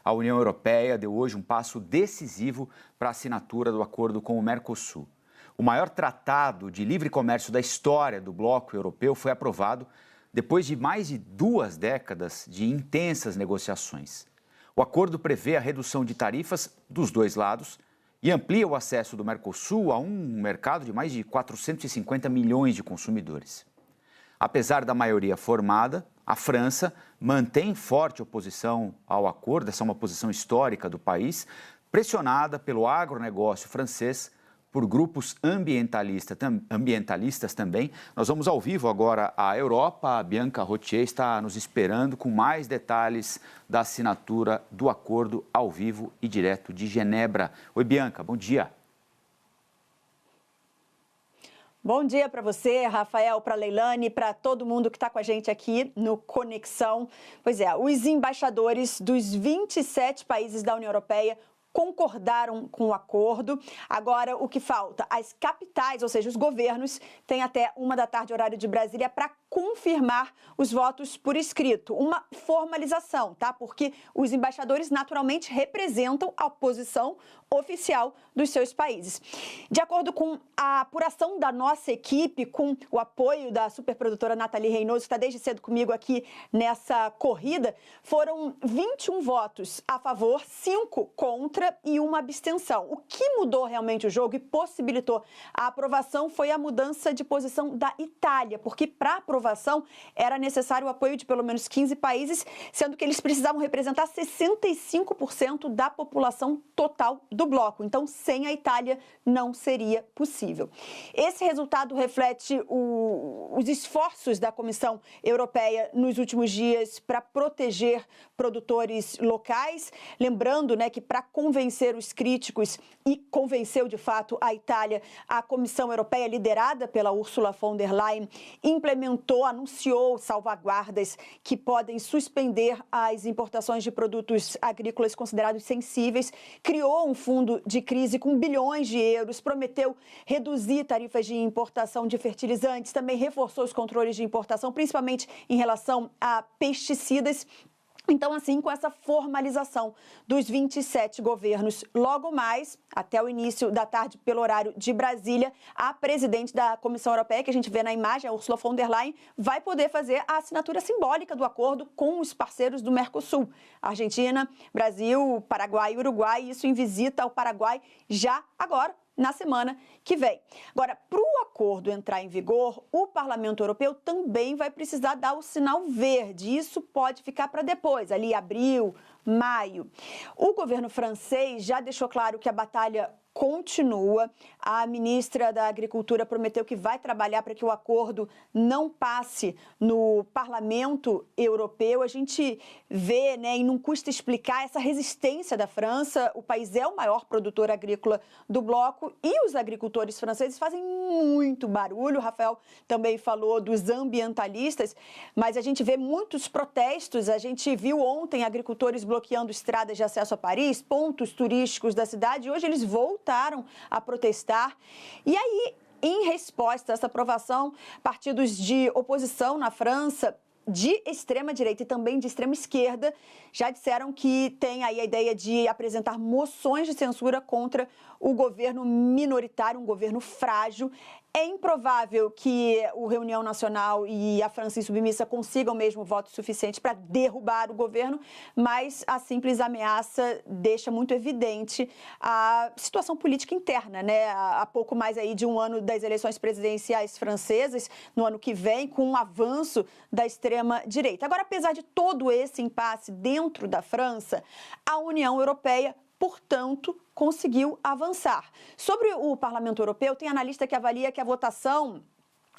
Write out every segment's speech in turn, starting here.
a União Europeia deu hoje um passo decisivo para a assinatura do acordo com o Mercosul. O maior tratado de livre comércio da história do bloco europeu foi aprovado depois de mais de 2 décadas de intensas negociações. O acordo prevê a redução de tarifas dos dois lados e amplia o acesso do Mercosul a um mercado de mais de 450 milhões de consumidores. Apesar da maioria formada, a França mantém forte oposição ao acordo, essa é uma posição histórica do país, pressionada pelo agronegócio francês, por grupos ambientalistas também. Nós vamos ao vivo agora à Europa. A Bianca Rotier está nos esperando com mais detalhes da assinatura do acordo ao vivo e direto de Genebra. Oi, Bianca, bom dia. Bom dia para você, Rafael, para a Leilane, para todo mundo que está com a gente aqui no Conexão. Pois é, os embaixadores dos 27 países da União Europeia concordaram com o acordo. Agora, o que falta? As capitais, ou seja, os governos, têm até 13h, horário de Brasília, para confirmar os votos por escrito. Uma formalização, tá? Porque os embaixadores naturalmente representam a posição oficial dos seus países. De acordo com a apuração da nossa equipe, com o apoio da superprodutora Nathalie Reynoso, que está desde cedo comigo aqui nessa corrida, foram 21 votos a favor, 5 contra e 1 abstenção. O que mudou realmente o jogo e possibilitou a aprovação foi a mudança de posição da Itália, porque para aprovação era necessário o apoio de pelo menos 15 países, sendo que eles precisavam representar 65% da população total do bloco. Então, sem a Itália, não seria possível. Esse resultado reflete os esforços da Comissão Europeia nos últimos dias para proteger produtores locais. Lembrando, né, que para convencer os críticos, e convenceu de fato a Itália, a Comissão Europeia, liderada pela Ursula von der Leyen, anunciou salvaguardas que podem suspender as importações de produtos agrícolas considerados sensíveis, criou um fundo de crise com bilhões de euros, prometeu reduzir tarifas de importação de fertilizantes, também reforçou os controles de importação, principalmente em relação a pesticidas. Então, assim, com essa formalização dos 27 governos, logo mais, até o início da tarde, pelo horário de Brasília, a presidente da Comissão Europeia, que a gente vê na imagem, a Ursula von der Leyen, vai poder fazer a assinatura simbólica do acordo com os parceiros do Mercosul, Argentina, Brasil, Paraguai e Uruguai, isso em visita ao Paraguai já agora, na semana que vem. Agora, para o acordo entrar em vigor, o Parlamento Europeu também vai precisar dar o sinal verde. Isso pode ficar para depois, ali abril, maio. O governo francês já deixou claro que a batalha continua. A ministra da Agricultura prometeu que vai trabalhar para que o acordo não passe no Parlamento Europeu. A gente vê, né, e não custa explicar essa resistência da França. O país é o maior produtor agrícola do bloco e os agricultores franceses fazem muito barulho. O Rafael também falou dos ambientalistas, mas a gente vê muitos protestos. A gente viu ontem agricultores bloqueando estradas de acesso a Paris, pontos turísticos da cidade, e hoje eles voltaram a protestar. E aí, em resposta a essa aprovação, partidos de oposição na França, de extrema-direita e também de extrema-esquerda, já disseram que tem aí a ideia de apresentar moções de censura contra o governo minoritário, um governo frágil. É improvável que o Reunião Nacional e a França Insubmissa consigam mesmo votos suficientes para derrubar o governo, mas a simples ameaça deixa muito evidente a situação política interna, né? Há pouco mais aí de um ano das eleições presidenciais francesas, no ano que vem, com um avanço da extrema-direita. Agora, apesar de todo esse impasse dentro da França, a União Europeia, portanto, conseguiu avançar. Sobre o Parlamento Europeu, tem analista que avalia que a votação,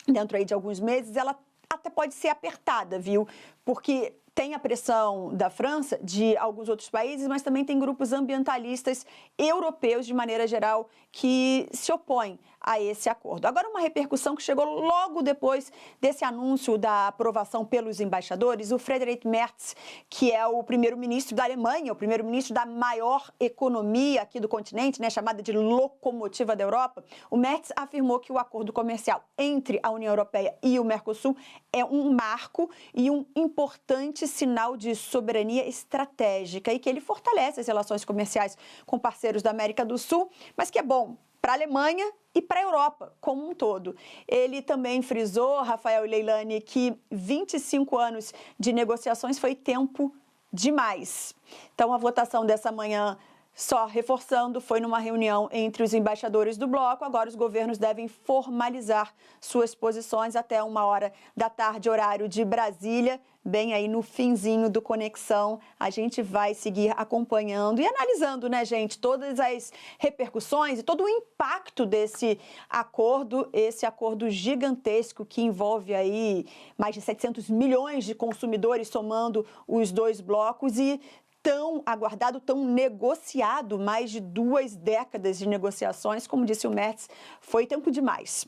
dentro aí de alguns meses, ela até pode ser apertada, viu? Porque tem a pressão da França, de alguns outros países, mas também tem grupos ambientalistas europeus, de maneira geral, que se opõem a esse acordo. Agora, uma repercussão que chegou logo depois desse anúncio da aprovação pelos embaixadores, o Friedrich Merz, que é o primeiro-ministro da Alemanha, o primeiro-ministro da maior economia aqui do continente, né, chamada de locomotiva da Europa, o Merz afirmou que o acordo comercial entre a União Europeia e o Mercosul é um marco e um importante sinal de soberania estratégica e que ele fortalece as relações comerciais com parceiros da América do Sul, mas que é bom para a Alemanha e para a Europa como um todo. Ele também frisou, Rafael e Leilani, que 25 anos de negociações foi tempo demais. Então, a votação dessa manhã, só reforçando, foi numa reunião entre os embaixadores do bloco. Agora os governos devem formalizar suas posições até 13h, horário de Brasília, bem aí no finzinho do Conexão. A gente vai seguir acompanhando e analisando, né, gente, todas as repercussões e todo o impacto desse acordo, esse acordo gigantesco que envolve aí mais de 700 milhões de consumidores somando os dois blocos e tão aguardado, tão negociado, mais de 2 décadas de negociações, como disse o Merz, foi tempo demais.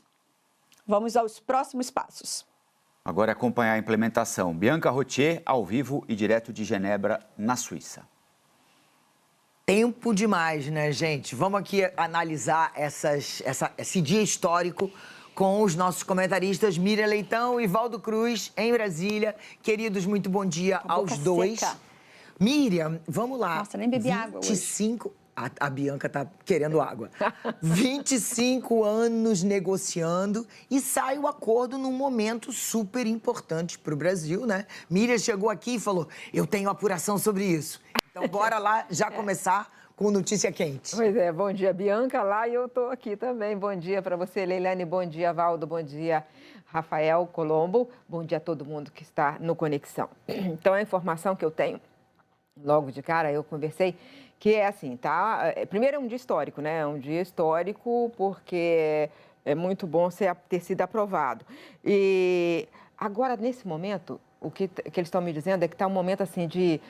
Vamos aos próximos passos. Agora é acompanhar a implementação. Bianca Rotier, ao vivo e direto de Genebra, na Suíça. Tempo demais, né, gente? Vamos aqui analisar esse dia histórico com os nossos comentaristas Miriam Leitão e Valdo Cruz, em Brasília. Queridos, muito bom dia aos dois. Seca. Miriam, vamos lá. Nossa, nem bebi água hoje. A Bianca tá querendo água. 25 anos negociando e sai o acordo num momento super importante para o Brasil, né? Miriam chegou aqui e falou, eu tenho apuração sobre isso. Então, bora lá já começar com notícia quente. Pois é, bom dia, Bianca, lá e eu tô aqui também. Bom dia para você, Leilani, bom dia, Valdo, bom dia, Rafael Colombo. Bom dia a todo mundo que está no Conexão. Então, a informação que eu tenho, logo de cara, eu conversei, que é assim, tá? Primeiro é um dia histórico, né? É um dia histórico porque é muito bom ter sido aprovado. E agora, nesse momento, o que eles estão me dizendo é que está um momento, assim, de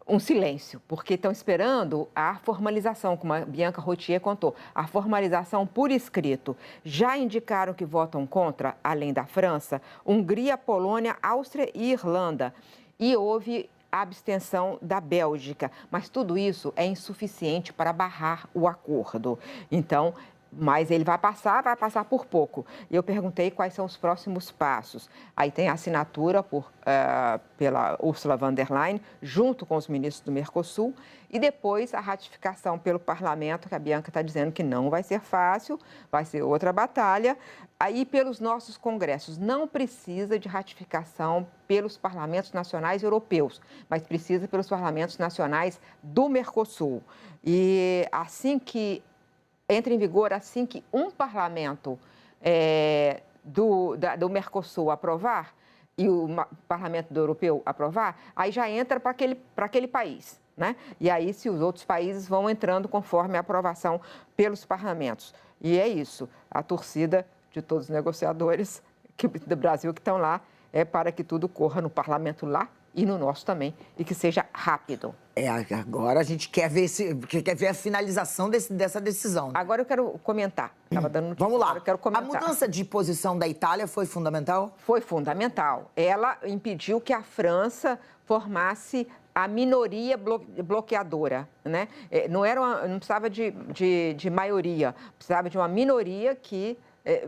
um silêncio, porque estão esperando a formalização, como a Bianca Rotier contou, a formalização por escrito. Já indicaram que votam contra, além da França, Hungria, Polônia, Áustria e Irlanda. E houve a abstenção da Bélgica, mas tudo isso é insuficiente para barrar o acordo. Então, mas ele vai passar por pouco. E eu perguntei quais são os próximos passos. Aí tem a assinatura pela Ursula von der Leyen, junto com os ministros do Mercosul, e depois a ratificação pelo parlamento, que a Bianca está dizendo que não vai ser fácil, vai ser outra batalha. Aí pelos nossos congressos, não precisa de ratificação pelos parlamentos nacionais europeus, mas precisa pelos parlamentos nacionais do Mercosul. E assim que entra em vigor, assim que um parlamento do Mercosul aprovar e o parlamento do europeu aprovar, aí já entra para aquele país, né? E aí, se os outros países vão entrando conforme a aprovação pelos parlamentos. E é isso, a torcida de todos os negociadores do Brasil que estão lá é para que tudo corra no parlamento lá e no nosso também, e que seja rápido. Agora a gente quer ver a finalização dessa decisão. Agora eu quero comentar. Vamos lá. Eu quero comentar. A mudança de posição da Itália foi fundamental? Foi fundamental. Ela impediu que a França formasse a minoria bloqueadora, né? Não precisava de maioria, precisava de uma minoria que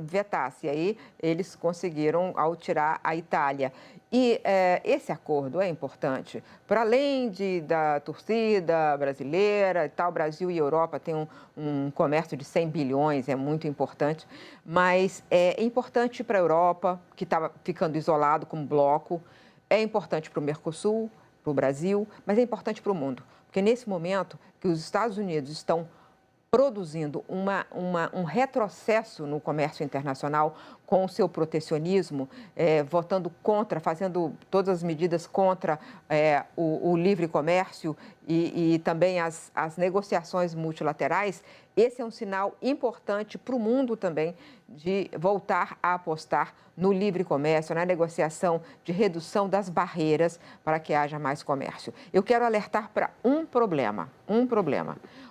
vetasse. Aí eles conseguiram ao tirar a Itália. E esse acordo é importante. Para além da torcida brasileira e tal, Brasil e Europa têm um comércio de 100 bilhões, é muito importante. Mas é importante para a Europa, que estava ficando isolado como bloco. É importante para o Mercosul, para o Brasil, mas é importante para o mundo. Porque nesse momento que os Estados Unidos estão produzindo um retrocesso no comércio internacional com o seu protecionismo, votando contra, fazendo todas as medidas contra o livre comércio e também as negociações multilaterais. Esse é um sinal importante para o mundo também de voltar a apostar no livre comércio, na negociação de redução das barreiras para que haja mais comércio. Eu quero alertar para um problema.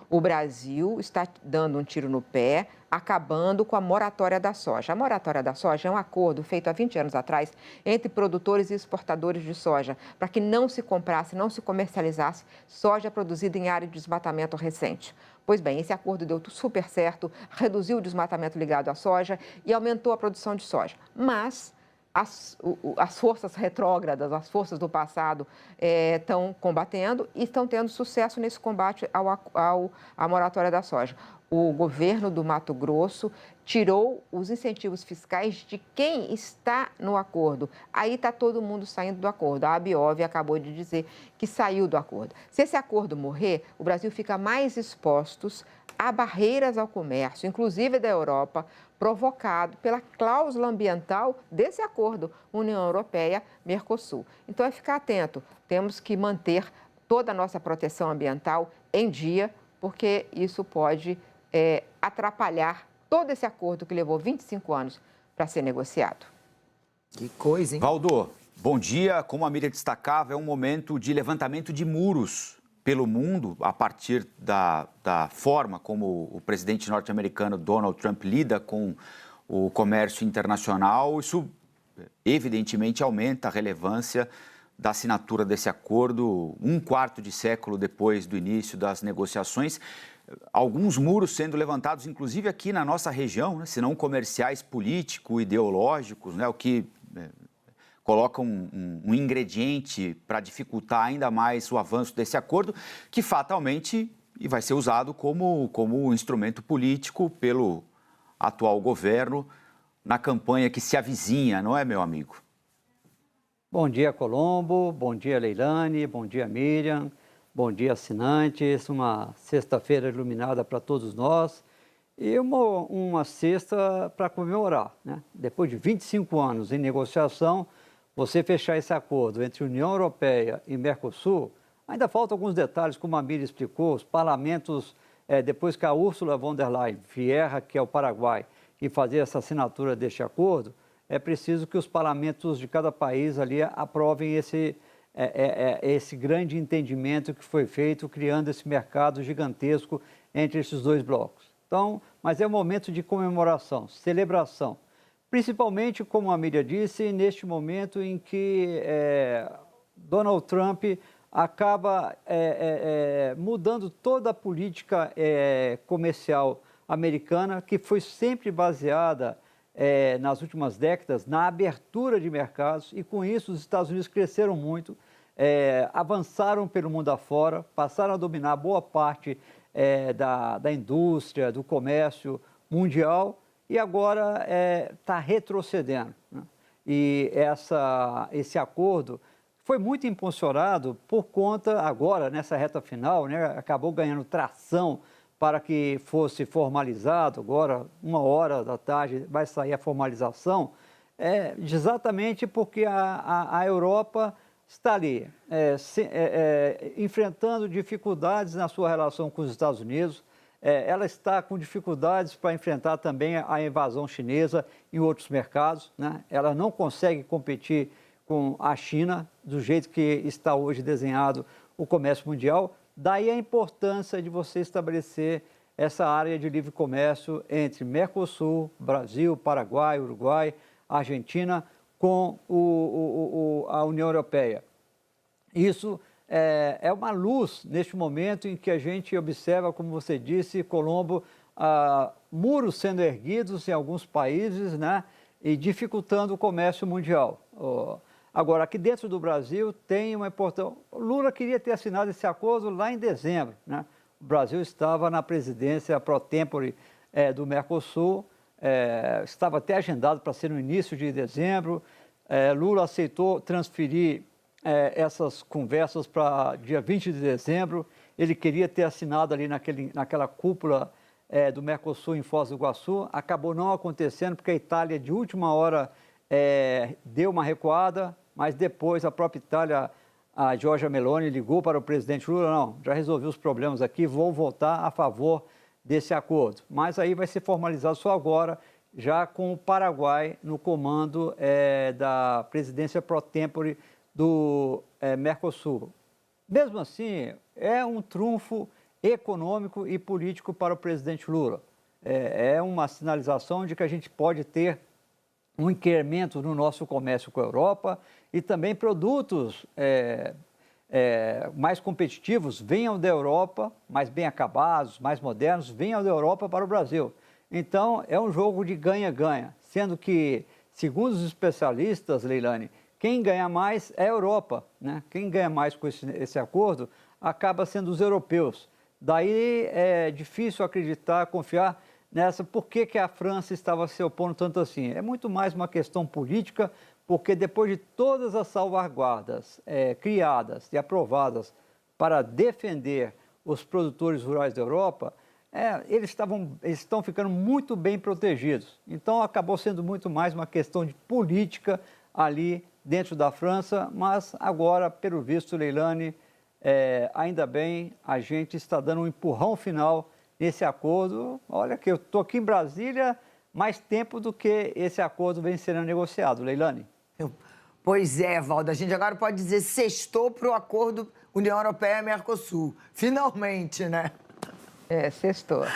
O Brasil está dando um tiro no pé, acabando com a moratória da soja. A moratória da soja é um acordo feito há 20 anos atrás entre produtores e exportadores de soja, para que não se comprasse, não se comercializasse soja produzida em área de desmatamento recente. Pois bem, esse acordo deu super certo, reduziu o desmatamento ligado à soja e aumentou a produção de soja. Mas as forças retrógradas, as forças do passado estão combatendo e estão tendo sucesso nesse combate à moratória da soja. O governo do Mato Grosso tirou os incentivos fiscais de quem está no acordo. Aí está todo mundo saindo do acordo. A Abiov acabou de dizer que saiu do acordo. Se esse acordo morrer, o Brasil fica mais exposto a barreiras ao comércio, inclusive da Europa, provocado pela cláusula ambiental desse acordo União Europeia-Mercosul. Então, é ficar atento. Temos que manter toda a nossa proteção ambiental em dia, porque isso pode atrapalhar todo esse acordo que levou 25 anos para ser negociado. Que coisa, hein? Valdo, bom dia. Como a Miriam destacava, é um momento de levantamento de muros pelo mundo a partir da forma como o presidente norte-americano Donald Trump lida com o comércio internacional. Isso, evidentemente, aumenta a relevância da assinatura desse acordo, um quarto de século depois do início das negociações. Alguns muros sendo levantados, inclusive aqui na nossa região, né, se não comerciais, político-ideológicos, né, o que coloca um ingrediente para dificultar ainda mais o avanço desse acordo, que fatalmente vai ser usado como instrumento político pelo atual governo na campanha que se avizinha, não é, meu amigo? Bom dia, Colombo. Bom dia, Leilane. Bom dia, Miriam. Bom dia, assinantes. Uma sexta-feira iluminada para todos nós e uma sexta para comemorar, né? Depois de 25 anos em negociação, você fechar esse acordo entre União Europeia e Mercosul, ainda faltam alguns detalhes, como a Miriam explicou, os parlamentos, depois que a Ursula von der Leyen vier, que é o Paraguai, e fazer essa assinatura deste acordo, é preciso que os parlamentos de cada país ali aprovem esse grande entendimento que foi feito, criando esse mercado gigantesco entre esses dois blocos. Então, mas é um momento de comemoração, celebração. Principalmente, como a Miriam disse, neste momento em que Donald Trump acaba mudando toda a política comercial americana, que foi sempre baseada nas últimas décadas na abertura de mercados, e com isso os Estados Unidos cresceram muito, avançaram pelo mundo afora, passaram a dominar boa parte da indústria, do comércio mundial, e agora está retrocedendo, né? E esse acordo foi muito impulsionado por conta, agora, nessa reta final, né, acabou ganhando tração para que fosse formalizado. Agora, 13h vai sair a formalização, exatamente porque a Europa está ali, enfrentando dificuldades na sua relação com os Estados Unidos. Ela está com dificuldades para enfrentar também a invasão chinesa em outros mercados, né? Ela não consegue competir com a China do jeito que está hoje desenhado o comércio mundial. Daí a importância de você estabelecer essa área de livre comércio entre Mercosul, Brasil, Paraguai, Uruguai, Argentina, com a União Europeia. Isso é uma luz neste momento em que a gente observa, como você disse, Colombo, muros sendo erguidos em alguns países, né, e dificultando o comércio mundial. Agora, aqui dentro do Brasil tem uma importância. Lula queria ter assinado esse acordo lá em dezembro, né? O Brasil estava na presidência pro tempore do Mercosul, estava até agendado para ser no início de dezembro. Lula aceitou transferir essas conversas para dia 20 de dezembro. Ele queria ter assinado ali naquela cúpula do Mercosul em Foz do Iguaçu. Acabou não acontecendo porque a Itália, de última hora, deu uma recuada, mas depois a própria Itália, a Giorgia Meloni, ligou para o presidente Lula: não, já resolvi os problemas aqui, vou votar a favor desse acordo. Mas aí vai ser formalizado só agora, já com o Paraguai no comando da presidência pro tempore do Mercosul. Mesmo assim, é um trunfo econômico e político para o presidente Lula. É uma sinalização de que a gente pode ter um incremento no nosso comércio com a Europa e também produtos mais competitivos venham da Europa, mais bem acabados, mais modernos, venham da Europa para o Brasil. Então, é um jogo de ganha-ganha, sendo que Segundo os especialistas, Leilani, quem ganha mais é a Europa, né? Quem ganha mais com esse acordo acaba sendo os europeus. Daí é difícil acreditar, confiar nessa. Por que a França estava se opondo tanto assim? É muito mais uma questão política, porque depois de todas as salvaguardas criadas e aprovadas para defender os produtores rurais da Europa, eles estão ficando muito bem protegidos. Então, acabou sendo muito mais uma questão de política ali dentro da França, mas agora, pelo visto, Leilani, ainda bem, a gente está dando um empurrão final nesse acordo. Olha que eu estou aqui em Brasília mais tempo do que esse acordo vem sendo negociado, Leilani. Pois é, Valdo, a gente agora pode dizer sextou para o acordo União Europeia-Mercosul. Finalmente, né? Sextou.